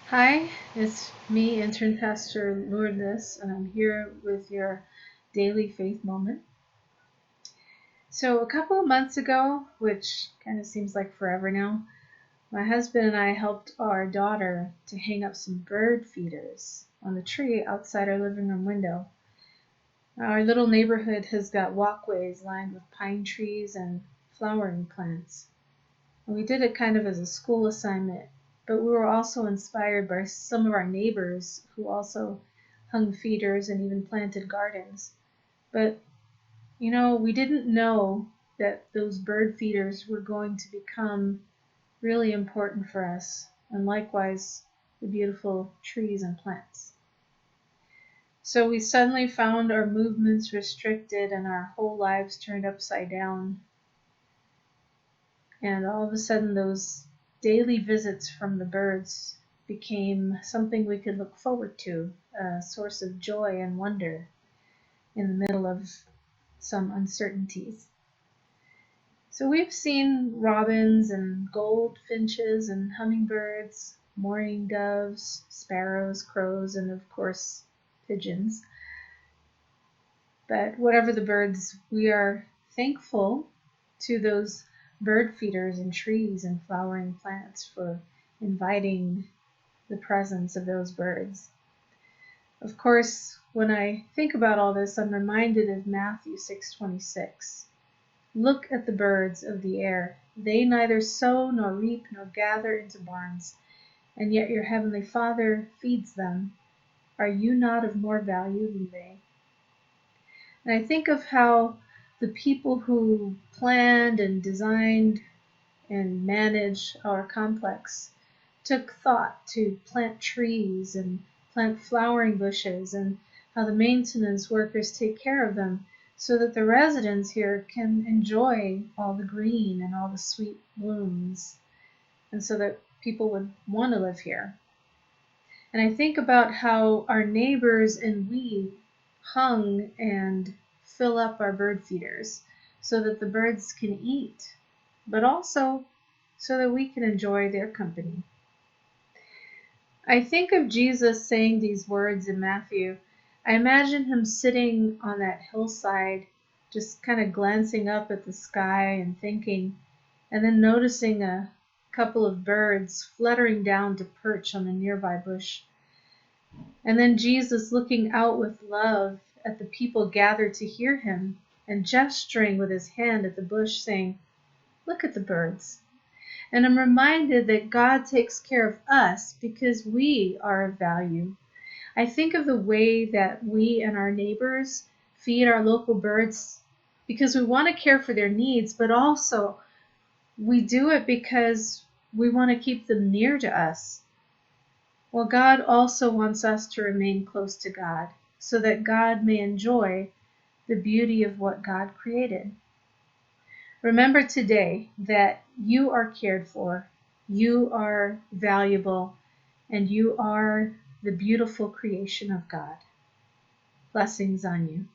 Hi, it's me, Intern Pastor Lourdes, and I'm here with your daily faith moment. So, a couple of months ago, which kind of seems like forever now, my husband and I helped our daughter to hang up some bird feeders on the tree outside our living room window. Our little neighborhood has got walkways lined with pine trees and flowering plants. And we did it kind of as a school assignment, but we were also inspired by some of our neighbors who also hung feeders and even planted gardens. But, we didn't know that those bird feeders were going to become really important for us, and likewise the beautiful trees and plants. So we suddenly found our movements restricted and our whole lives turned upside down. And all of a sudden, those daily visits from the birds became something we could look forward to, a source of joy and wonder in the middle of some uncertainties. So we've seen robins and goldfinches and hummingbirds, mourning doves, sparrows, crows, and of course, pigeons. But whatever the birds, we are thankful to those bird feeders and trees and flowering plants for inviting the presence of those birds. Of course, when I think about all this, I'm reminded of Matthew 6:26. Look at the birds of the air. They neither sow nor reap nor gather into barns, and yet your heavenly Father feeds them. Are you not of more value than they? And I think of how the people who planned and designed and managed our complex took thought to plant trees and plant flowering bushes, and how the maintenance workers take care of them so that the residents here can enjoy all the green and all the sweet blooms, and so that people would want to live here. And I think about how our neighbors and we hung and fill up our bird feeders so that the birds can eat, but also so that we can enjoy their company. I think of Jesus saying these words in Matthew. I imagine him sitting on that hillside, just kind of glancing up at the sky and thinking, and then noticing a couple of birds fluttering down to perch on a nearby bush. And then Jesus looking out with love at the people gathered to hear him and gesturing with his hand at the bush, saying, Look at the birds. And I'm reminded that God takes care of us because we are of value. I think of the way that we and our neighbors feed our local birds because we want to care for their needs, but also we do it because we want to keep them near to us. Well, God also wants us to remain close to God so that God may enjoy the beauty of what God created. Remember today that you are cared for, you are valuable, and you are the beautiful creation of God. Blessings on you.